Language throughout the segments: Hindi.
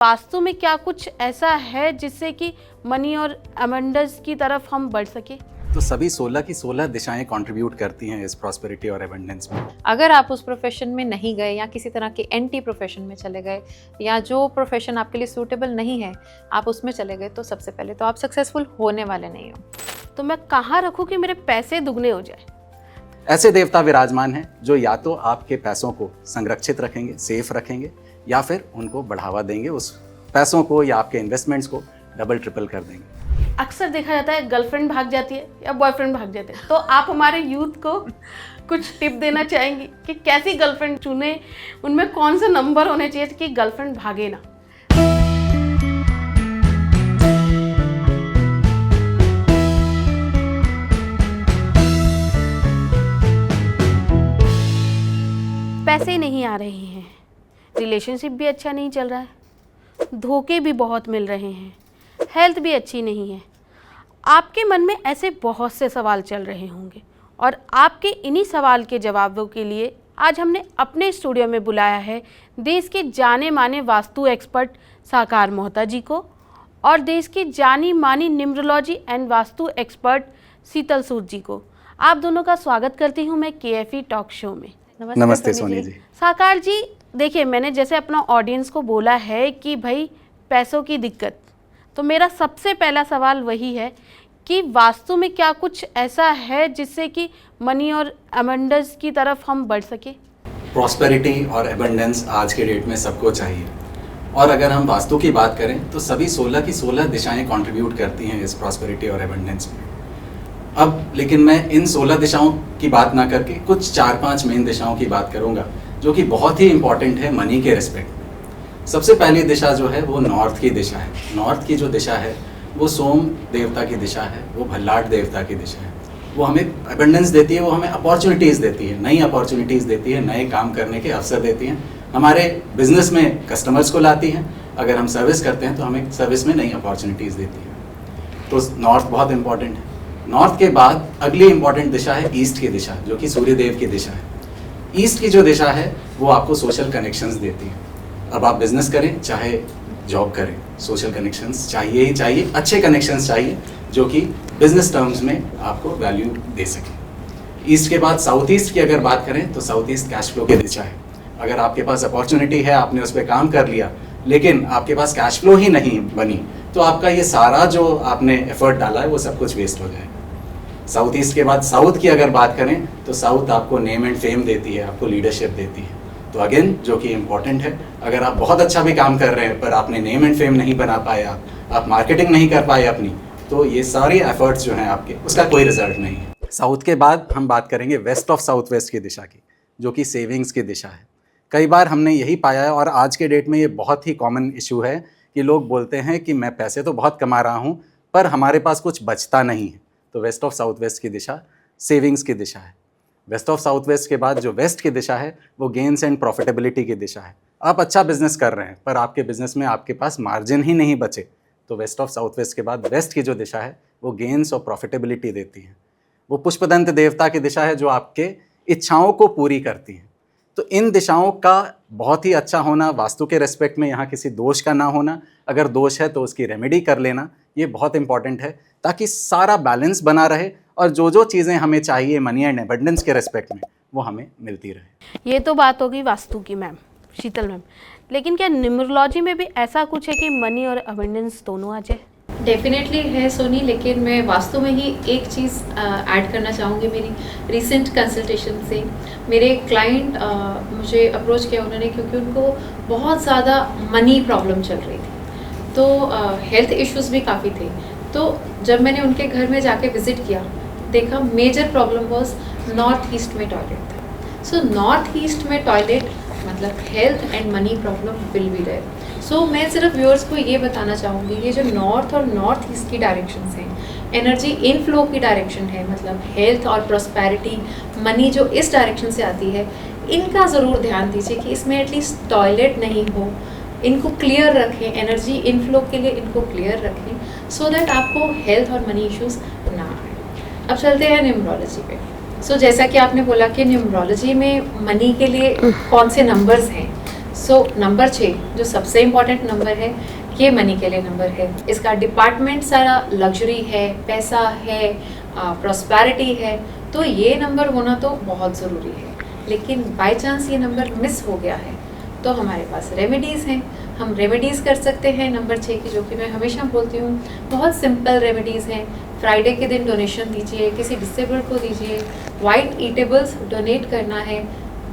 वास्तु में क्या कुछ ऐसा है जिससे कि मनी और अबंडेंस की तरफ हम बढ़ सके? तो सभी 16 की 16 दिशाएं कंट्रीब्यूट करती हैं इस प्रॉस्पेरिटी और एबंडेंस में। अगर आप उस प्रोफेशन में नहीं गए या किसी तरह के एंटी प्रोफेशन में चले गए या जो प्रोफेशन आपके लिए सूटेबल नहीं है आप उसमें चले गए, तो सबसे पहले तो आप सक्सेसफुल होने वाले नहीं हो। तो मैं कहाँ रखूँ कि मेरे पैसे दुगने हो जाए? ऐसे देवता विराजमान हैं जो या तो आपके पैसों को संरक्षित रखेंगे, सेफ रखेंगे, या फिर उनको बढ़ावा देंगे, उस पैसों को या आपके इन्वेस्टमेंट्स को डबल ट्रिपल कर देंगे। अक्सर देखा जाता है गर्लफ्रेंड भाग जाती है या बॉयफ्रेंड भाग जाते हैं, तो आप हमारे यूथ को कुछ टिप देना चाहेंगी कि कैसी गर्लफ्रेंड चुने, उनमें कौन से नंबर होने चाहिए कि गर्लफ्रेंड भागे ना? पैसे नहीं आ रहे हैं, रिलेशनशिप भी अच्छा नहीं चल रहा है, धोखे भी बहुत मिल रहे हैं, हेल्थ भी अच्छी नहीं है। आपके मन में ऐसे बहुत से सवाल चल रहे होंगे और आपके इन्हीं सवाल के जवाबों के लिए आज हमने अपने स्टूडियो में बुलाया है देश के जाने माने वास्तु एक्सपर्ट साकार मोहता जी को और देश की जानी मानी न्यूमरोलॉजी एंड वास्तु एक्सपर्ट शीतल सूद जी को। आप दोनों का स्वागत करती हूँ मैं KFE टॉक शो में। नमस्ते सोनी जी। साकार जी, देखिए मैंने जैसे अपना ऑडियंस को बोला है कि भाई पैसों की दिक्कत, तो मेरा सबसे पहला सवाल वही है कि वास्तु में क्या कुछ ऐसा है जिससे कि मनी और अबंडेंस की तरफ हम बढ़ सके? प्रॉस्पेरिटी और एबंडेंस आज के डेट में सबको चाहिए, और अगर हम वास्तु की बात करें तो सभी 16 की 16 दिशाएं कंट्रीब्यूट करती हैं इस प्रॉस्पेरिटी और एबंडेंस में। अब लेकिन मैं इन 16 दिशाओं की बात ना करके कुछ 4-5 मेन दिशाओं की बात करूंगा जो कि बहुत ही इंपॉर्टेंट है मनी के रिस्पेक्ट में। सबसे पहली दिशा जो है वो नॉर्थ की दिशा है। नॉर्थ की जो दिशा है वो सोम देवता की दिशा है, वो भल्लाट देवता की दिशा है। वो हमें एबंडेंस देती है, वो हमें अपॉर्चुनिटीज़ देती है, नई अपॉर्चुनिटीज़ देती है, नए काम करने के अवसर देती हैं, हमारे बिजनेस में कस्टमर्स को लाती हैं, अगर हम सर्विस करते हैं तो हमें सर्विस में नई अपॉर्चुनिटीज़ देती है। तो नॉर्थ बहुत इंपॉर्टेंट है। नॉर्थ के बाद अगली इंपॉर्टेंट दिशा है ईस्ट की दिशा, जो कि सूर्य देव की दिशा है। ईस्ट की जो दिशा है वो आपको सोशल कनेक्शंस देती है। अब आप बिजनेस करें चाहे जॉब करें, सोशल कनेक्शंस चाहिए ही चाहिए, अच्छे कनेक्शंस चाहिए जो कि बिजनेस टर्म्स में आपको वैल्यू दे सके। ईस्ट के बाद साउथ ईस्ट की अगर बात करें तो साउथ ईस्ट कैश फ्लो की दिशा है। अगर आपके पास अपॉर्चुनिटी है, आपने उस पर काम कर लिया, लेकिन आपके पास कैश फ्लो ही नहीं बनी, तो आपका ये सारा जो आपने एफर्ट डाला है वो सब कुछ वेस्ट हो जाएगा। साउथ ईस्ट के बाद साउथ की अगर बात करें तो साउथ आपको नेम एंड फेम देती है, आपको लीडरशिप देती है। तो अगेन जो कि इम्पोर्टेंट है, अगर आप बहुत अच्छा भी काम कर रहे हैं पर आपने नेम एंड फेम नहीं बना पाए, आप मार्केटिंग नहीं कर पाए अपनी, तो ये सारे एफर्ट्स जो हैं आपके, उसका कोई रिजल्ट नहीं है। साउथ के बाद हम बात करेंगे वेस्ट ऑफ साउथ वेस्ट की दिशा की, जो कि सेविंग्स की दिशा है। कई बार हमने यही पाया है और आज के डेट में ये बहुत ही कॉमन इशू है कि लोग बोलते हैं कि मैं पैसे तो बहुत कमा रहा हूँ पर हमारे पास कुछ बचता नहीं है। तो वेस्ट ऑफ साउथ वेस्ट की दिशा सेविंग्स की दिशा है। वेस्ट ऑफ साउथ वेस्ट के बाद जो वेस्ट की दिशा है वो गेन्स एंड प्रॉफिटेबिलिटी की दिशा है। आप अच्छा बिजनेस कर रहे हैं पर आपके बिजनेस में आपके पास मार्जिन ही नहीं बचे, तो वेस्ट ऑफ साउथ वेस्ट के बाद वेस्ट की जो दिशा है वो गेन्स और प्रॉफिटेबिलिटी देती है। वो पुष्पदंत देवता की दिशा है जो आपके इच्छाओं को पूरी करती है। तो इन दिशाओं का बहुत ही अच्छा होना, वास्तु के रेस्पेक्ट में यहाँ किसी दोष का ना होना, अगर दोष है तो उसकी रेमेडी कर लेना, ये बहुत इंपॉर्टेंट है ताकि सारा बैलेंस बना रहे और जो जो चीज़ें हमें चाहिए मनी एंड एबंडेंस के रेस्पेक्ट में वो हमें मिलती रहे। ये तो बात होगी वास्तु की मैम, शीतल मैम, लेकिन क्या न्यूमरोलॉजी में भी ऐसा कुछ है कि मनी और अबंडेंस दोनों आ जाए? डेफिनेटली है सोनी, लेकिन मैं वास्तु में ही एक चीज़ ऐड करना चाहूँगी। मेरी रिसेंट कंसल्टेशन से मेरे क्लाइंट मुझे अप्रोच किया उन्होंने, क्योंकि उनको बहुत ज़्यादा मनी प्रॉब्लम चल रही थी, तो हेल्थ इश्यूज़ भी काफ़ी थे। तो जब मैंने उनके घर में जाके विज़िट किया, देखा major problem was north east में टॉयलेट था। सो नॉर्थ ईस्ट में टॉयलेट मतलब health and money problem will be there. So मैं सिर्फ व्यूअर्स को ये बताना चाहूँगी, ये जो नॉर्थ और नॉर्थ ईस्ट की डायरेक्शंस हैं, एनर्जी इनफ्लो की डायरेक्शन है, मतलब हेल्थ और प्रॉस्पेरिटी मनी जो इस डायरेक्शन से आती है, इनका ज़रूर ध्यान दीजिए कि इसमें एटलीस्ट टॉयलेट नहीं हो, इनको क्लियर रखें, एनर्जी इनफ्लो के लिए इनको क्लियर रखें, सो दैट आपको हेल्थ और मनी इश्यूज़ ना आए। अब चलते हैं न्यूमरोलॉजी पे। जैसा कि आपने बोला कि न्यूमरोलॉजी में मनी के लिए कौन से नंबर्स हैं, सो नंबर 6 जो सबसे इम्पॉर्टेंट नंबर है, ये मनी के लिए नंबर है। इसका डिपार्टमेंट सारा लग्जरी है, पैसा है, प्रॉस्पेरिटी है, तो ये नंबर होना तो बहुत ज़रूरी है। लेकिन बाय चांस ये नंबर मिस हो गया है तो हमारे पास रेमेडीज़ हैं, हम रेमेडीज़ कर सकते हैं नंबर 6 की, जो कि मैं हमेशा बोलती हूँ बहुत सिंपल रेमेडीज़ हैं। फ्राइडे के दिन डोनेशन दीजिए, किसी डिसेबल्ड को दीजिए, वाइट ईटेबल्स डोनेट करना है,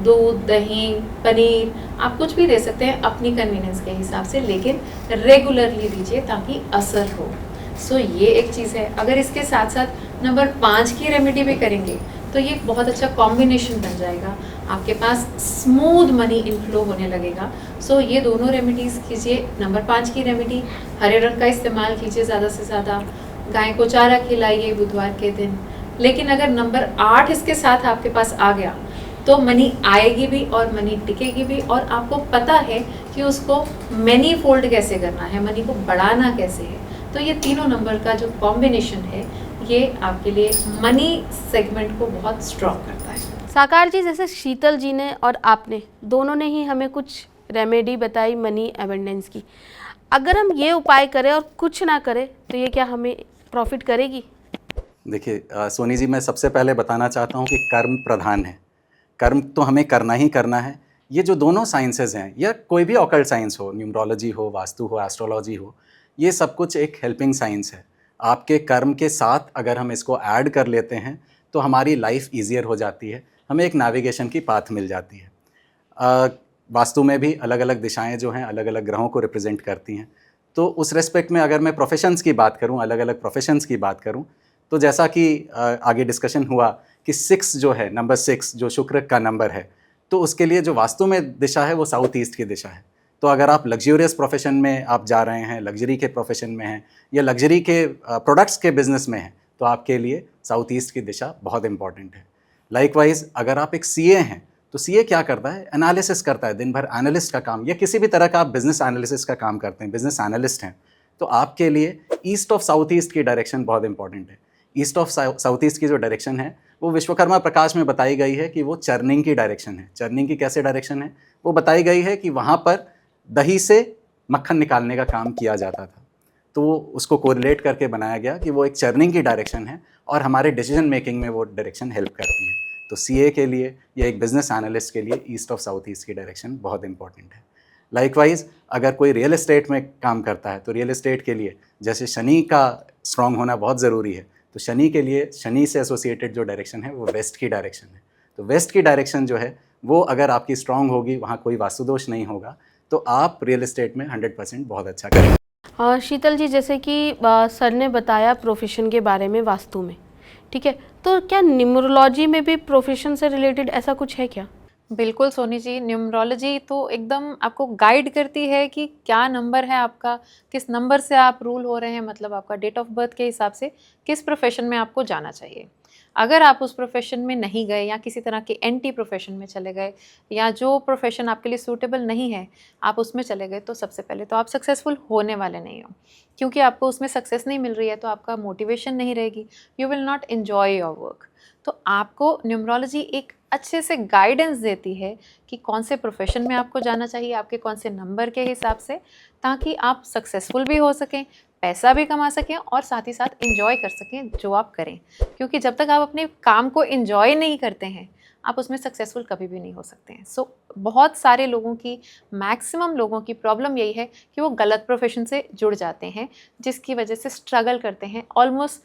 दूध, दही, पनीर, आप कुछ भी दे सकते हैं अपनी कन्वीनियंस के हिसाब से, लेकिन रेगुलरली दीजिए ताकि असर हो। सो ये एक चीज़ है। अगर इसके साथ साथ नंबर 5 की रेमेडी भी करेंगे तो ये एक बहुत अच्छा कॉम्बिनेशन बन जाएगा, आपके पास स्मूथ मनी इनफ्लो होने लगेगा। सो ये दोनों रेमेडीज़ कीजिए। नंबर 5 की रेमेडी, हरे रंग का इस्तेमाल कीजिए ज़्यादा से ज़्यादा, गाय को चारा खिलाइए बुधवार के दिन। लेकिन अगर नंबर 8 इसके साथ आपके पास आ गया तो मनी आएगी भी और मनी टिकेगी भी, और आपको पता है कि उसको मैनी फोल्ड कैसे करना है, मनी को बढ़ाना कैसे है। तो ये तीनों नंबर का जो कॉम्बिनेशन है ये आपके लिए मनी सेगमेंट को बहुत स्ट्रॉन्ग करता है। साकार जी, जैसे शीतल जी ने और आपने दोनों ने ही हमें कुछ रेमेडी बताई मनी एबंडेंस की, अगर हम ये उपाय करें और कुछ ना करें तो ये क्या हमें प्रॉफिट करेगी? देखिए सोनी जी, मैं सबसे पहले बताना चाहता हूँ कि कर्म प्रधान है, कर्म तो हमें करना ही करना है। ये जो दोनों साइंसेज हैं, या कोई भी ऑकल्ट साइंस हो, न्यूमरोलॉजी हो, वास्तु हो, एस्ट्रोलॉजी हो, ये सब कुछ एक हेल्पिंग साइंस है। आपके कर्म के साथ अगर हम इसको ऐड कर लेते हैं तो हमारी लाइफ ईजियर हो जाती है, हमें एक नेविगेशन की पाथ मिल जाती है। वास्तु में भी अलग अलग दिशाएं जो हैं अलग अलग ग्रहों को रिप्रेजेंट करती हैं। तो उस रेस्पेक्ट में अगर मैं प्रोफेशंस की बात करूं, अलग अलग प्रोफेशंस की बात करूं, तो जैसा कि आगे डिस्कशन हुआ कि 6 जो है, नंबर 6 जो शुक्र का नंबर है, तो उसके लिए जो वास्तु में दिशा है वो साउथ ईस्ट की दिशा है। तो अगर आप लग्जरियस प्रोफेशन में आप जा रहे हैं, लग्जरी के प्रोफेशन में हैं, या लग्जरी के प्रोडक्ट्स के बिजनेस में हैं, तो आपके लिए साउथ ईस्ट की दिशा बहुत इंपॉर्टेंट है। लाइकवाइज अगर आप एक सीए हैं तो सीए क्या करता है, एनालिसिस करता है, दिन भर एनालिस्ट का काम, या किसी भी तरह का आप बिजनेस एनालिसिस का काम करते हैं, बिजनेस एनालिस्ट हैं, तो आपके लिए ईस्ट ऑफ साउथ ईस्ट की डायरेक्शन बहुत इंपॉर्टेंट है। ईस्ट ऑफ साउथ ईस्ट की जो डायरेक्शन है वो विश्वकर्मा प्रकाश में बताई गई है कि वो चर्निंग की डायरेक्शन है। चर्निंग की कैसे डायरेक्शन है वो बताई गई है कि वहाँ पर दही से मक्खन निकालने का काम किया जाता था, तो वो उसको कोरिलेट करके बनाया गया कि वो एक चर्निंग की डायरेक्शन है और हमारे डिसीजन मेकिंग में वो डायरेक्शन हेल्प करती है। तो सीए के लिए या एक बिजनेस एनालिस्ट के लिए ईस्ट ऑफ साउथ ईस्ट की डायरेक्शन बहुत इंपॉर्टेंट है। लाइकवाइज अगर कोई रियल एस्टेट में काम करता है तो रियल एस्टेट के लिए जैसे शनि का स्ट्रॉन्ग होना बहुत ज़रूरी है, तो शनि के लिए शनि से एसोसिएटेड जो डायरेक्शन है वो वेस्ट की डायरेक्शन है। तो वेस्ट की डायरेक्शन जो है वो अगर आपकी स्ट्रॉन्ग होगी, वहाँ कोई वास्तुदोष नहीं होगा, तो आप रियल एस्टेट में 100% बहुत अच्छा करेंगे। शीतल जी, जैसे कि सर ने बताया प्रोफेशन के बारे में वास्तु में, ठीक है, तो क्या न्यूमरोलॉजी में भी प्रोफेशन से रिलेटेड ऐसा कुछ है क्या? बिल्कुल सोनी जी, न्यूमरोलॉजी तो एकदम आपको गाइड करती है कि क्या नंबर है आपका, किस नंबर से आप रूल हो रहे हैं, मतलब आपका डेट ऑफ बर्थ के हिसाब से किस प्रोफेशन में आपको जाना चाहिए। अगर आप उस प्रोफेशन में नहीं गए या किसी तरह के एंटी प्रोफेशन में चले गए, या जो प्रोफेशन आपके लिए सूटेबल नहीं है आप उसमें चले गए, तो सबसे पहले तो आप सक्सेसफुल होने वाले नहीं हो, क्योंकि आपको उसमें सक्सेस नहीं मिल रही है तो आपका मोटिवेशन नहीं रहेगी, you will not enjoy your work. तो आपको न्यूमरोलॉजी एक अच्छे से गाइडेंस देती है कि कौन से प्रोफेशन में आपको जाना चाहिए, आपके कौन से नंबर के हिसाब से, ताकि आप सक्सेसफुल भी हो सकें, पैसा भी कमा सकें और साथ ही साथ एंजॉय कर सकें जो आप करें। क्योंकि जब तक आप अपने काम को एंजॉय नहीं करते हैं आप उसमें सक्सेसफुल कभी भी नहीं हो सकते हैं। सो बहुत सारे लोगों की, मैक्सिमम लोगों की प्रॉब्लम यही है कि वो गलत प्रोफेशन से जुड़ जाते हैं, जिसकी वजह से स्ट्रगल करते हैं। Almost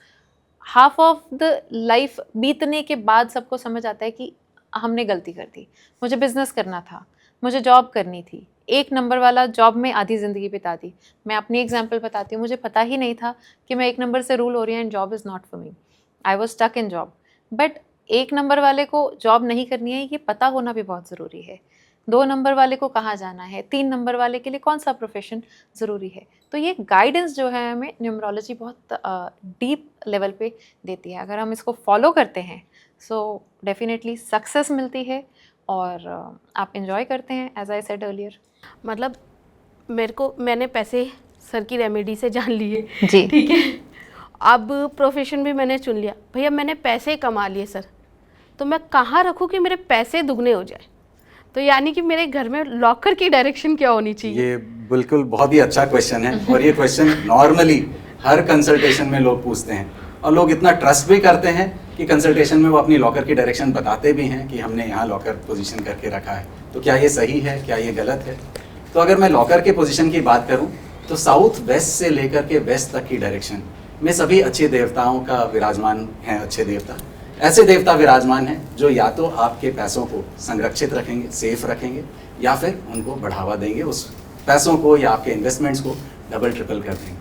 half of the life बीतने के बाद सबको समझ आता है कि हमने गलती कर दी, मुझे बिज़नेस करना था, मुझे जॉब करनी थी, एक नंबर वाला जॉब में आधी ज़िंदगी बिता दी। मैं अपनी एग्जांपल बताती हूँ, मुझे पता ही नहीं था कि मैं एक नंबर से रूल हो रही हूँ and job is not for me, I was stuck in job. But एक नंबर वाले को जॉब नहीं करनी है ये पता होना भी बहुत ज़रूरी है। 2 नंबर वाले को कहाँ जाना है, 3 नंबर वाले के लिए कौन सा प्रोफेशन ज़रूरी है। तो ये गाइडेंस जो है हमें न्यूमरोलॉजी बहुत डीप लेवल पे देती है। अगर हम इसको फॉलो करते हैं सो डेफिनेटली सक्सेस मिलती है और आप एंजॉय करते हैं, एज आई सेड अर्लियर। मतलब मैंने पैसे सर की रेमेडी से जान लिए जी ठीक है, अब प्रोफेशन भी मैंने चुन लिया। भैया मैंने पैसे कमा लिए सर, तो मैं कहाँ रखूँ कि मेरे पैसे दुगने हो जाए? तो यानी कि मेरे घर में लॉकर की डायरेक्शन क्या होनी चाहिए? ये बिल्कुल बहुत ही अच्छा क्वेश्चन है, और ये क्वेश्चन नॉर्मली हर कंसल्टेशन में लोग पूछते हैं, और लोग इतना ट्रस्ट भी करते हैं कि कंसल्टेशन में वो अपनी लॉकर की डायरेक्शन बताते भी हैं कि हमने यहाँ लॉकर पोजीशन करके रखा है। तो क्या ये सही है, क्या ये गलत है? तो अगर मैं लॉकर के पोजीशन की बात करूँ तो साउथ वेस्ट से लेकर के वेस्ट तक की डायरेक्शन में सभी अच्छे देवताओं का विराजमान हैं। अच्छे देवता ऐसे देवता विराजमान हैं जो या तो आपके पैसों को संरक्षित रखेंगे, सेफ रखेंगे, या फिर उनको बढ़ावा देंगे, उस पैसों को या आपके इन्वेस्टमेंट्स को डबल ट्रिपल कर देंगे।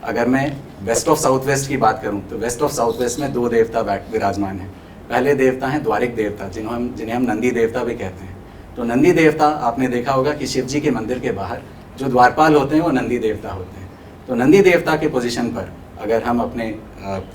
अगर मैं वेस्ट ऑफ साउथ वेस्ट की बात करूं तो वेस्ट ऑफ साउथ वेस्ट में 2 देवता विराजमान हैं। पहले देवता हैं द्वारिक देवता, जिन्हें हम नंदी देवता भी कहते हैं। तो नंदी देवता आपने देखा होगा कि शिव जी के मंदिर के बाहर जो द्वारपाल होते हैं वो नंदी देवता होते हैं। तो नंदी देवता के पोजीशन पर अगर हम अपने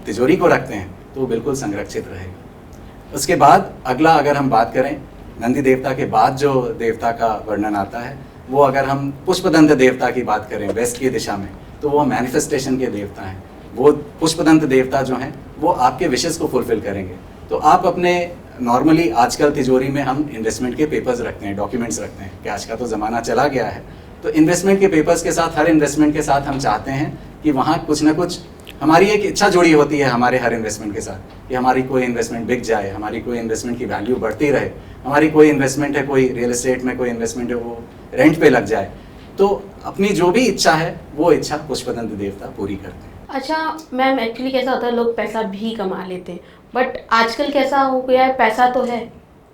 तिजोरी को रखते हैं तो वो बिल्कुल संरक्षित रहेगा। उसके बाद अगला अगर हम बात करें, नंदी देवता के बाद जो देवता का वर्णन आता है वो अगर हम पुष्पदंत देवता की बात करें वेस्ट की दिशा में, तो वो मैनिफेस्टेशन के देवता हैं। वो पुष्पदंत देवता जो हैं वो आपके विशेस को फुलफिल करेंगे। तो आप अपने नॉर्मली आजकल तिजोरी में हम इन्वेस्टमेंट के पेपर्स रखते हैं, डॉक्यूमेंट्स रखते हैं, कैश का तो ज़माना चला गया है। तो इन्वेस्टमेंट के पेपर्स के साथ, हर इन्वेस्टमेंट के साथ हम चाहते हैं कि वहाँ कुछ ना कुछ हमारी एक इच्छा जुड़ी होती है हमारे हर इन्वेस्टमेंट के साथ कि हमारी कोई इन्वेस्टमेंट बिक जाए, हमारी कोई इन्वेस्टमेंट की वैल्यू बढ़ती रहे, हमारी कोई इन्वेस्टमेंट है, कोई रियल एस्टेट में कोई इन्वेस्टमेंट है वो रेंट पे लग जाए। तो अपनी जो भी इच्छा है वो इच्छा पुष्पदंत देवता पूरी करते हैं। अच्छा मैम, एक्चुअली कैसा होता है, लोग पैसा भी कमा लेते हैं, बट आजकल कैसा हो गया है, पैसा तो है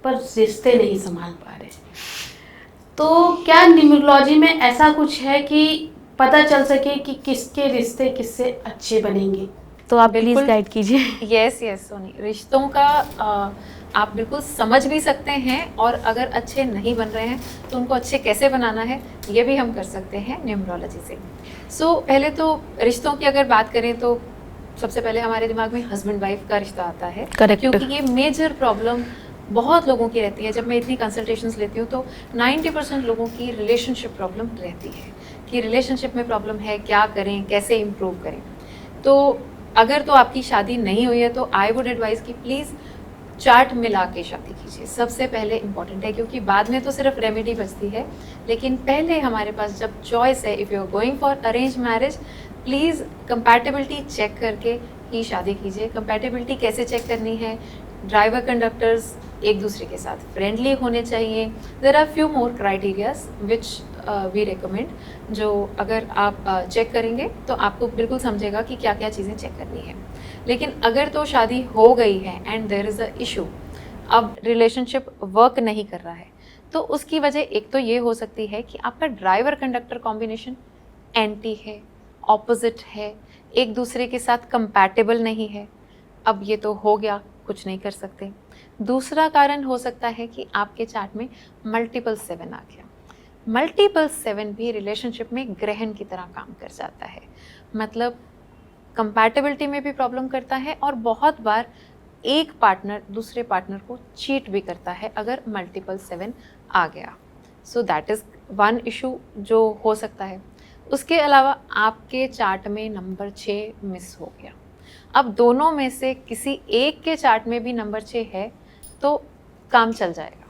पर रिश्ते नहीं संभाल पा रहे। तो क्या न्यूमरोलॉजी में ऐसा कुछ है कि पता चल सके कि किसके रिश्ते किससे अच्छे बनेंगे? तो आप प्लीज बिल्कुल गाइड कीजिए। यस सोनी, रिश्तों का आप बिल्कुल समझ भी सकते हैं, और अगर अच्छे नहीं बन रहे हैं तो उनको अच्छे कैसे बनाना है ये भी हम कर सकते हैं न्यूमरोलॉजी से। पहले तो रिश्तों की अगर बात करें तो सबसे पहले हमारे दिमाग में हस्बैंड वाइफ का रिश्ता आता है। Correct. क्योंकि ये मेजर प्रॉब्लम बहुत लोगों की रहती है। जब मैं इतनी कंसल्टेशंस लेती हूँ तो 90% लोगों की रिलेशनशिप प्रॉब्लम रहती है कि रिलेशनशिप में प्रॉब्लम है, क्या करें, कैसे इम्प्रूव करें। तो अगर तो आपकी शादी नहीं हुई है तो आई वुड एडवाइज़ कि प्लीज़ चार्ट मिला के शादी कीजिए, सबसे पहले इम्पॉर्टेंट है, क्योंकि बाद में तो सिर्फ रेमेडी बचती है। लेकिन पहले हमारे पास जब चॉइस है, if you are going for arrange marriage, please compatibility check करके ही शादी कीजिए। कंपैटिबिलिटी कैसे चेक करनी है? ड्राइवर कंडक्टर्स एक दूसरे के साथ फ्रेंडली होने चाहिए। There are few more criterias which we recommend, जो अगर आप चेक करेंगे तो आपको बिल्कुल समझेगा कि क्या क्या चीज़ें चेक करनी है। लेकिन अगर तो शादी हो गई है and there is a issue, अब रिलेशनशिप वर्क नहीं कर रहा है, तो उसकी वजह एक तो ये हो सकती है कि आपका ड्राइवर कंडक्टर कॉम्बिनेशन एंटी है, ऑपोजिट है, एक दूसरे के साथ कंपैटिबल नहीं है। अब ये तो हो गया, कुछ नहीं कर सकते। दूसरा कारण हो सकता है कि आपके चार्ट में मल्टीपल 7 आ गया। मल्टीपल 7 भी रिलेशनशिप में ग्रहण की तरह काम कर जाता है, मतलब कंपैटिबिलिटी में भी प्रॉब्लम करता है, और बहुत बार एक पार्टनर दूसरे पार्टनर को चीट भी करता है अगर मल्टीपल 7 आ गया। So that is one issue जो हो सकता है। उसके अलावा आपके चार्ट में नंबर 6 मिस हो गया। अब दोनों में से किसी एक के चार्ट में भी नंबर 6 है तो काम चल जाएगा,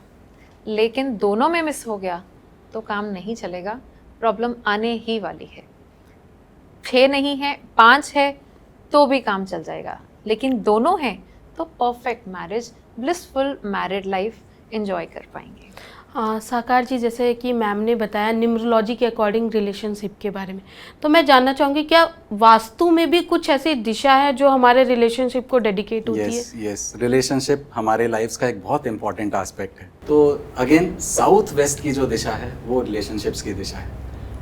लेकिन दोनों में मिस हो गया तो काम नहीं चलेगा, प्रॉब्लम आने ही वाली है। 6 नहीं है, 5 है तो भी काम चल जाएगा, लेकिन दोनों हैं तो perfect marriage, blissful married life enjoy कर पाएंगे। साकार जी, जैसे कि मैम ने बताया न्यूमरोलॉजी के अकॉर्डिंग रिलेशनशिप के बारे में, तो मैं जानना चाहूँगी क्या वास्तु में भी कुछ ऐसी दिशा है जो हमारे रिलेशनशिप को डेडिकेट होती है? यस, रिलेशनशिप हमारे लाइफ्स का एक बहुत इंपॉर्टेंट एस्पेक्ट है। तो अगेन साउथ वेस्ट की जो दिशा है वो रिलेशनशिप्स की दिशा है,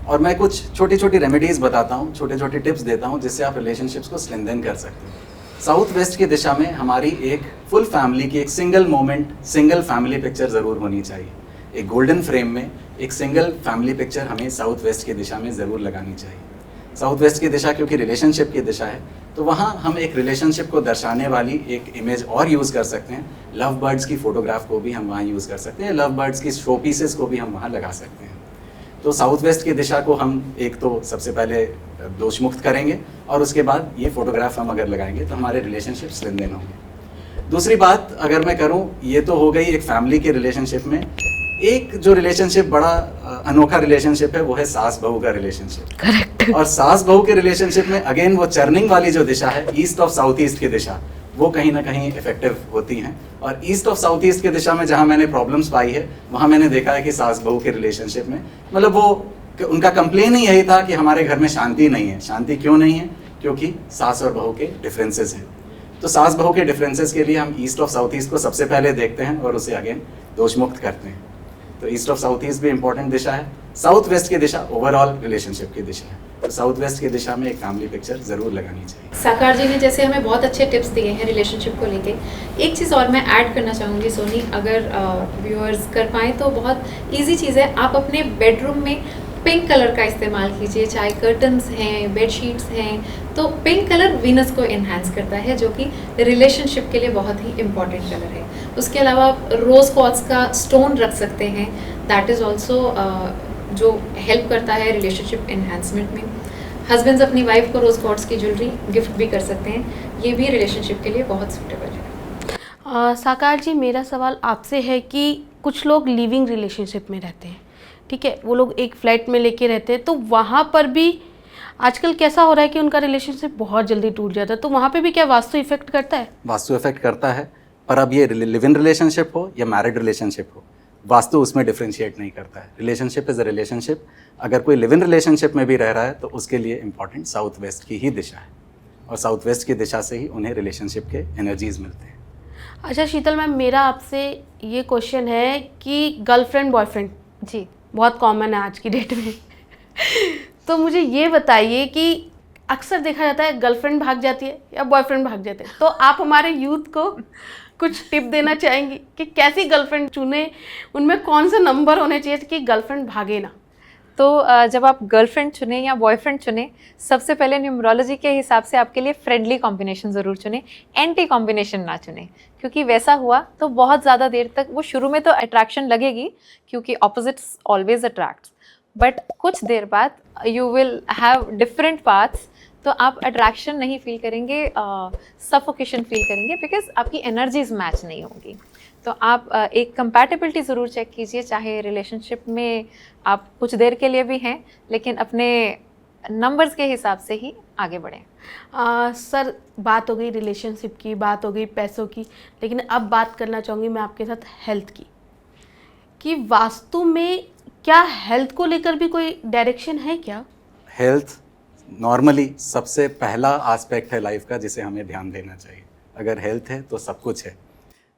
और मैं कुछ छोटी छोटी रेमेडीज़ बताता हूँ, छोटे छोटे टिप्स देता हूँ जिससे आप रिलेशनशिप्स को स्ट्रेंथन कर सकते हो। साउथ वेस्ट की दिशा में हमारी एक फुल फैमिली की एक single moment, single family picture ज़रूर होनी चाहिए। एक गोल्डन फ्रेम में एक सिंगल फैमिली पिक्चर हमें साउथ वेस्ट की दिशा में ज़रूर लगानी चाहिए। साउथ वेस्ट की दिशा क्योंकि रिलेशनशिप की दिशा है, तो वहाँ हम एक रिलेशनशिप को दर्शाने वाली एक इमेज और यूज़ कर सकते हैं। लव बर्ड्स की फ़ोटोग्राफ को भी हम वहाँ यूज़ कर सकते हैं, लव बर्ड्स की शो पीसेस को भी हम वहाँ लगा सकते हैं। तो साउथ वेस्ट की दिशा को हम एक तो सबसे पहले दोष मुक्त करेंगे, और उसके बाद ये फोटोग्राफ हम अगर लगाएंगे तो हमारे रिलेशनशिप स्ट्रेंथन होंगे। दूसरी बात अगर मैं करूं, ये तो हो गई एक फैमिली के रिलेशनशिप में एक जो रिलेशनशिप बड़ा अनोखा रिलेशनशिप है वो है सास बहू का रिलेशनशिप। करेक्ट। और सास बहू के रिलेशनशिप में अगेन वो चर्निंग वाली जो दिशा है, ईस्ट ऑफ साउथ ईस्ट की दिशा, वो कहीं ना कहीं इफेक्टिव होती हैं। और ईस्ट ऑफ साउथ ईस्ट की दिशा में जहाँ मैंने प्रॉब्लम्स पाई है, वहाँ मैंने देखा है कि सास बहू के रिलेशनशिप में मतलब वो उनका कंप्लेन ही यही था कि हमारे घर में शांति नहीं है। शांति क्यों नहीं है? क्योंकि सास और बहू के डिफरेंसेस हैं। तो सास बहू के डिफरेंसेस के लिए हम ईस्ट ऑफ साउथ ईस्ट को सबसे पहले देखते हैं और उसे अगेन दोष मुक्त करते हैं। तो ईस्ट ऑफ साउथ ईस्ट भी इंपॉर्टेंट दिशा है। साउथ वेस्ट की दिशा ओवरऑल रिलेशनशिप की दिशा है, तो साउथ वेस्ट की दिशा में एक फैमिली पिक्चर जरूर लगानी चाहिए। साकार जी ने जैसे हमें बहुत अच्छे टिप्स दिए हैं रिलेशनशिप को लेके, एक चीज़ और मैं ऐड करना चाहूँगी सोनी, अगर व्यूअर्स कर पाएँ तो बहुत इजी चीज़ है। आप अपने बेडरूम में पिंक कलर का इस्तेमाल कीजिए, चाहे कर्टन्स हैं, बेडशीट्स हैं, तो पिंक कलर वीनस को इन्हांस करता है, जो कि रिलेशनशिप के लिए बहुत ही इम्पॉर्टेंट कलर है। उसके अलावा आप रोज़ क्वार्ट्ज का स्टोन रख सकते हैं, दैट इज़ ऑल्सो जो हेल्प करता है रिलेशनशिप इन्हांसमेंट में। हस्बैंड्स अपनी वाइफ को रोज़ क्वार्ट्ज की ज्वेलरी गिफ्ट भी कर सकते हैं, ये भी रिलेशनशिप के लिए बहुत सूटेबल है। साकार जी, मेरा सवाल आपसे है कि कुछ लोग लिविंग रिलेशनशिप में रहते हैं, ठीक है, वो लोग एक फ्लैट में लेके रहते हैं, तो वहाँ पर भी आजकल कैसा हो रहा है कि उनका रिलेशनशिप बहुत जल्दी टूट जाता है, तो वहाँ पे भी क्या वास्तु इफेक्ट करता है? वास्तु इफेक्ट करता है, पर अब ये लिव इन रिलेशनशिप हो या मैरिड रिलेशनशिप हो, वास्तु उसमें डिफ्रेंशिएट नहीं करता है। Relationship is a relationship. अगर कोई लिव इन रिलेशनशिप में भी रह रहा है तो उसके लिए इंपॉर्टेंट साउथ वेस्ट की ही दिशा है, और साउथ वेस्ट की दिशा से ही उन्हें रिलेशनशिप के एनर्जीज मिलते हैं। अच्छा शीतल मैम, मेरा आपसे ये क्वेश्चन है कि गर्लफ्रेंड बॉयफ्रेंड जी बहुत कॉमन है आज की डेट में तो मुझे ये बताइए कि अक्सर देखा जाता है गर्लफ्रेंड भाग जाती है या बॉयफ्रेंड भाग जाते हैं, तो आप हमारे यूथ को कुछ टिप देना चाहेंगी कि कैसी गर्लफ्रेंड चुने, उनमें कौन सा नंबर होने चाहिए कि गर्लफ्रेंड भागे ना? तो जब आप गर्लफ्रेंड चुने या बॉयफ्रेंड चुने, सबसे पहले न्यूमरोलॉजी के हिसाब से आपके लिए फ्रेंडली कॉम्बिनेशन ज़रूर चुने, एंटी कॉम्बिनेशन ना चुने, क्योंकि वैसा हुआ तो बहुत ज़्यादा देर तक वो शुरू में तो अट्रैक्शन लगेगी, क्योंकि ऑपोजिट्स ऑलवेज अट्रैक्ट्स, बट कुछ देर बाद you will have different paths, तो आप अट्रैक्शन नहीं फील करेंगे, सफोकेशन फील करेंगे, बिकॉज आपकी एनर्जीज मैच नहीं होंगी। तो आप एक कंपैटिबिलिटी ज़रूर चेक कीजिए, चाहे रिलेशनशिप में आप कुछ देर के लिए भी हैं, लेकिन अपने नंबर्स के हिसाब से ही आगे बढ़ें। सर, बात हो गई रिलेशनशिप की, बात हो गई पैसों की, लेकिन अब बात करना चाहूँगी मैं आपके साथ हेल्थ की, कि वास्तु में क्या हेल्थ को लेकर भी कोई डायरेक्शन है क्या? हेल्थ नॉर्मली सबसे पहला एस्पेक्ट है लाइफ का जिसे हमें ध्यान देना चाहिए। अगर हेल्थ है तो सब कुछ है।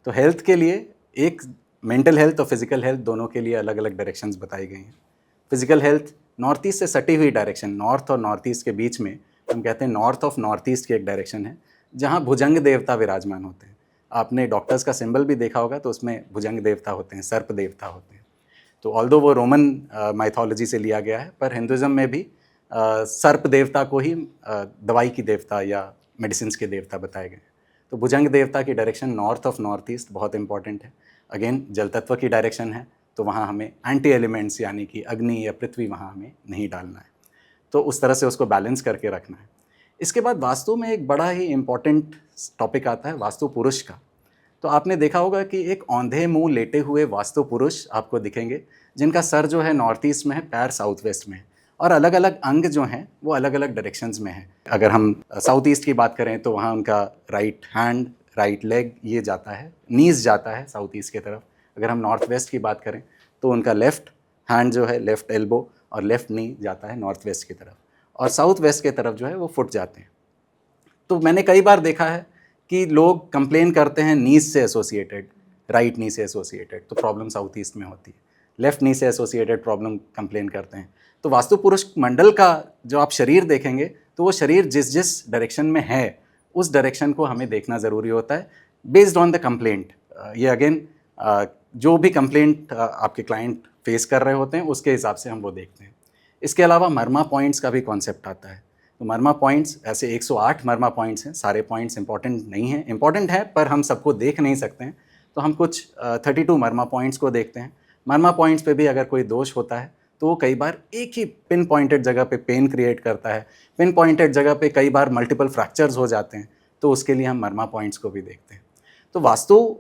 तो हेल्थ के लिए एक मेंटल हेल्थ और फिजिकल हेल्थ दोनों के लिए अलग अलग डायरेक्शंस बताई गई हैं। फिजिकल हेल्थ नॉर्थ ईस्ट से सटी हुई डायरेक्शन, नॉर्थ और नॉर्थ ईस्ट के बीच में हम कहते हैं नॉर्थ ऑफ नॉर्थ ईस्ट की एक डायरेक्शन है जहाँ भुजंग देवता विराजमान होते हैं। आपने डॉक्टर्स का सिंबल भी देखा होगा तो उसमें भुजंग देवता होते हैं, सर्प देवता होते हैं। तो ऑल्दो वो रोमन माइथोलॉजी से लिया गया है, पर हिंदुज़म में भी सर्प देवता को ही दवाई की देवता या मेडिसिन के देवता बताए गए। तो भुजंग देवता की direction north of north east बहुत इंपॉर्टेंट है। अगेन जल तत्व की डायरेक्शन है, तो वहाँ हमें एंटी एलिमेंट्स यानी कि अग्नि या पृथ्वी वहाँ हमें नहीं डालना है, तो उस तरह से उसको बैलेंस करके रखना है। इसके बाद वास्तु में एक बड़ा ही इम्पॉर्टेंट टॉपिक आता है वास्तु पुरुष का। तो आपने देखा होगा कि एक औंधे मुंह लेटे हुए वास्तु पुरुष आपको दिखेंगे, जिनका सर जो है नॉर्थ ईस्ट में है, पैर साउथ वेस्ट में है, और अलग अलग अंग जो हैं वो अलग अलग डायरेक्शंस में हैं। अगर हम साउथ ईस्ट की बात करें तो वहाँ उनका राइट हैंड, राइट लेग ये जाता है, नीज जाता है साउथ ईस्ट की तरफ। अगर हम नॉर्थ वेस्ट की बात करें तो उनका लेफ्ट हैंड जो है, लेफ्ट एल्बो और लेफ्ट नी जाता है नॉर्थ वेस्ट की तरफ, और साउथ वेस्ट की तरफ जो है वो फुट जाते हैं। तो मैंने कई बार देखा है कि लोग कंप्लेन करते हैं नीज से एसोसिएटेड, राइट नी से एसोसिएटेड, तो प्रॉब्लम साउथ ईस्ट में होती है। लेफ्ट नी से एसोसिएटेड प्रॉब्लम कंप्लेन करते हैं। तो वास्तु पुरुष मंडल का जो आप शरीर देखेंगे तो वो शरीर जिस जिस डायरेक्शन में है उस डायरेक्शन को हमें देखना ज़रूरी होता है, बेस्ड ऑन द कंप्लेंट। ये अगेन जो भी कंप्लेंट आपके क्लाइंट फेस कर रहे होते हैं उसके हिसाब से हम वो देखते हैं। इसके अलावा मर्मा पॉइंट्स का भी कॉन्सेप्ट आता है। तो मर्मा पॉइंट्स ऐसे 108 मर्मा पॉइंट्स हैं। सारे पॉइंट्स इंपॉर्टेंट नहीं हैं, इंपॉर्टेंट है पर हम सबको देख नहीं सकते हैं, तो हम कुछ 32 मर्मा पॉइंट्स को देखते हैं। मर्मा पॉइंट्स पे भी अगर कोई दोष होता है तो वो कई बार एक ही पिन पॉइंटेड जगह पे पेन क्रिएट करता है, पिन पॉइंटेड जगह पे कई बार मल्टीपल फ्रैक्चर्स हो जाते हैं, तो उसके लिए हम मर्मा पॉइंट्स को भी देखते हैं। तो वास्तु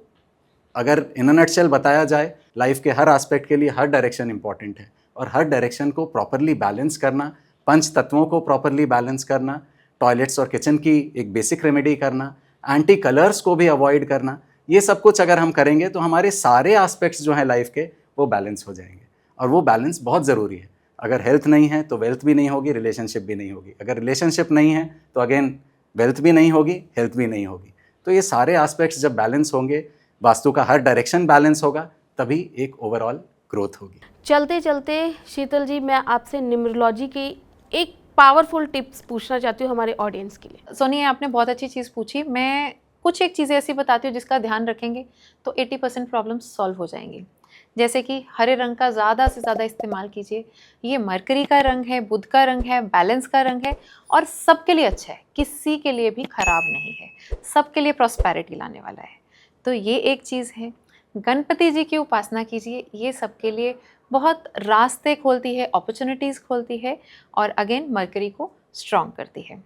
अगर इन अ नटशेल बताया जाए, लाइफ के हर एस्पेक्ट के लिए हर डायरेक्शन इंपॉर्टेंट है, और हर डायरेक्शन को प्रॉपरली बैलेंस करना, पंच तत्वों को प्रॉपरली बैलेंस करना, टॉयलेट्स और किचन की एक बेसिक रेमेडी करना, एंटी कलर्स को भी अवॉइड करना, ये सब कुछ अगर हम करेंगे तो हमारे सारे एस्पेक्ट्स जो हैं लाइफ के वो बैलेंस हो जाएंगे। और वो बैलेंस बहुत ज़रूरी है। अगर हेल्थ नहीं है तो वेल्थ भी नहीं होगी, रिलेशनशिप भी नहीं होगी। अगर रिलेशनशिप नहीं है तो अगेन वेल्थ भी नहीं होगी, हेल्थ भी नहीं होगी। तो ये सारे एस्पेक्ट्स जब बैलेंस होंगे, वास्तु का हर डायरेक्शन बैलेंस होगा, तभी एक ओवरऑल ग्रोथ होगी। चलते चलते शीतल जी, मैं आपसे न्यूमरोलॉजी की एक पावरफुल टिप्स पूछना चाहती हूँ हमारे ऑडियंस के लिए। सोनी, आपने बहुत अच्छी चीज़ पूछी। मैं कुछ एक चीज़ें ऐसी बताती हूँ जिसका ध्यान रखेंगे तो 80% प्रॉब्लम्स सॉल्व हो जाएंगी। जैसे कि हरे रंग का ज़्यादा से ज़्यादा इस्तेमाल कीजिए। ये मरकरी का रंग है, बुध का रंग है, बैलेंस का रंग है और सबके लिए अच्छा है, किसी के लिए भी ख़राब नहीं है, सबके लिए प्रॉस्पेरिटी लाने वाला है। तो ये एक चीज़ है। गणपति जी की उपासना कीजिए, ये सबके लिए बहुत रास्ते खोलती है, अपॉर्चुनिटीज़ खोलती है और अगेन मरकरी को स्ट्रॉन्ग करती है।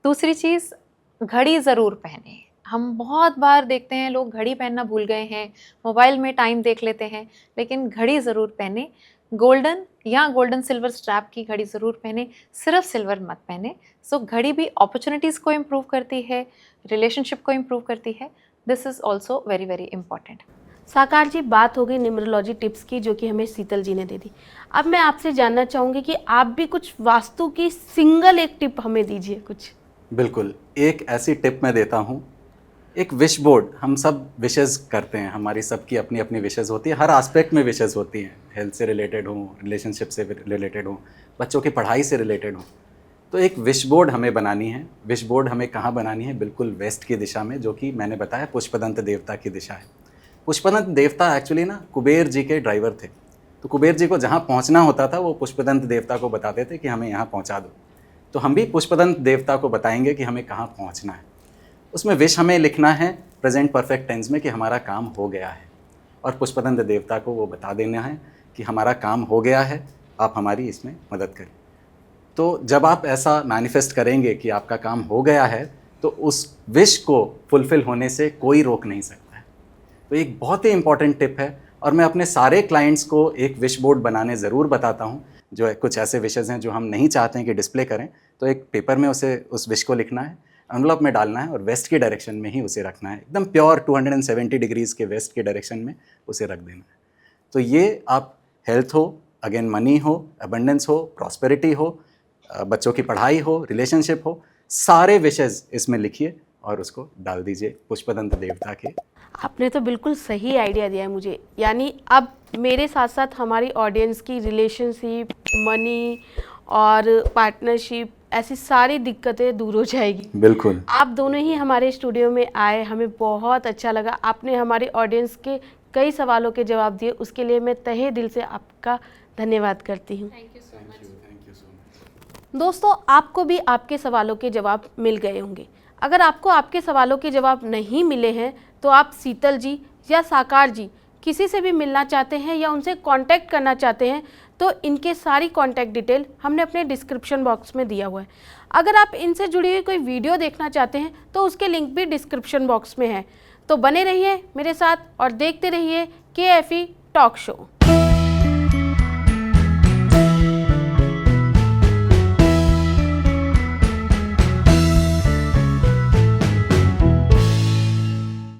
दूसरी चीज़, घड़ी ज़रूर पहने। हम बहुत बार देखते हैं लोग घड़ी पहनना भूल गए हैं, मोबाइल में टाइम देख लेते हैं, लेकिन घड़ी ज़रूर पहने। गोल्डन या गोल्डन सिल्वर स्ट्रैप की घड़ी ज़रूर पहने, सिर्फ सिल्वर मत पहने। सो घड़ी भी अपॉर्चुनिटीज़ को इम्प्रूव करती है, रिलेशनशिप को इम्प्रूव करती है। This is also very very important. साकार जी, बात हो गई न्यूमरोलॉजी टिप्स की जो कि हमें शीतल जी ने दे दी। अब मैं आपसे जानना चाहूँगी कि आप भी कुछ वास्तु की सिंगल एक टिप हमें दीजिए कुछ। बिल्कुल, एक ऐसी टिप मैं देता हूँ। एक विश बोर्ड, हम सब विशेज़ करते हैं, हमारी सबकी अपनी अपनी विशेज़ होती है, हर एस्पेक्ट में विशेज़ होती हैं, हेल्थ से रिलेटेड हो, रिलेशनशिप से रिलेटेड हो, बच्चों की पढ़ाई से रिलेटेड हो। तो एक विश बोर्ड हमें बनानी है। विश बोर्ड हमें कहाँ बनानी है? बिल्कुल वेस्ट की दिशा में, जो कि मैंने बताया पुष्पदंत देवता की दिशा है। पुष्पदंत देवता एक्चुअली ना कुबेर जी के ड्राइवर थे। तो कुबेर जी को जहाँ पहुँचना होता था वो पुष्पदंत देवता को बताते थे कि हमें यहाँ पहुँचा दो। तो हम भी पुष्पदंत देवता को बताएंगे कि हमें कहाँ पहुँचना है। उसमें विश हमें लिखना है प्रेजेंट परफेक्ट टेंस में कि हमारा काम हो गया है, और पुष्पदंत देवता को वो बता देना है कि हमारा काम हो गया है, आप हमारी इसमें मदद करें। तो जब आप ऐसा मैनिफेस्ट करेंगे कि आपका काम हो गया है, तो उस विश को फुलफ़िल होने से कोई रोक नहीं सकता है। तो एक बहुत ही इंपॉर्टेंट टिप है, और मैं अपने सारे क्लाइंट्स को एक विश बोर्ड बनाने ज़रूर बताता हूँ। जो कुछ ऐसे विशेज़ हैं जो हम नहीं चाहते हैं कि डिस्प्ले करें, तो एक पेपर में उस विश को लिखना है, एनवलप में डालना है और वेस्ट की डायरेक्शन में ही उसे रखना है। एकदम प्योर 270 डिग्रीज़ के वेस्ट के डायरेक्शन में उसे रख देना है। तो ये आप हेल्थ हो, अगेन मनी हो, अबंडेंस हो, प्रॉस्पेरिटी हो, बच्चों की पढ़ाई हो, रिलेशनशिप हो, सारे विशेज़ इसमें लिखिए और उसको डाल दीजिए पुष्पदंत देवता के। आपने तो बिल्कुल सही आइडिया दिया है मुझे। यानी अब मेरे साथ साथ हमारी ऑडियंस की रिलेशनशिप, मनी और पार्टनरशिप, ऐसी सारी दिक्कतें दूर हो जाएगी। बिल्कुल। आप दोनों ही हमारे स्टूडियो में आए, हमें बहुत अच्छा लगा। आपने हमारे ऑडियंस के कई सवालों के जवाब दिए, उसके लिए मैं तहे दिल से आपका धन्यवाद करती हूँ। Thank you so much. दोस्तों, आपको भी आपके सवालों के जवाब मिल गए होंगे। अगर आपको आपके सवालों के जवाब नहीं मिले हैं तो आप शीतल जी या साकार जी किसी से भी मिलना चाहते हैं या उनसे कांटेक्ट करना चाहते हैं तो इनके सारी कांटेक्ट डिटेल हमने अपने डिस्क्रिप्शन बॉक्स में दिया हुआ है। अगर आप इनसे जुड़ी हुई कोई वीडियो देखना चाहते हैं तो उसके लिंक भी डिस्क्रिप्शन बॉक्स में है। तो बने रहिए मेरे साथ और देखते रहिए KFE टॉक शो।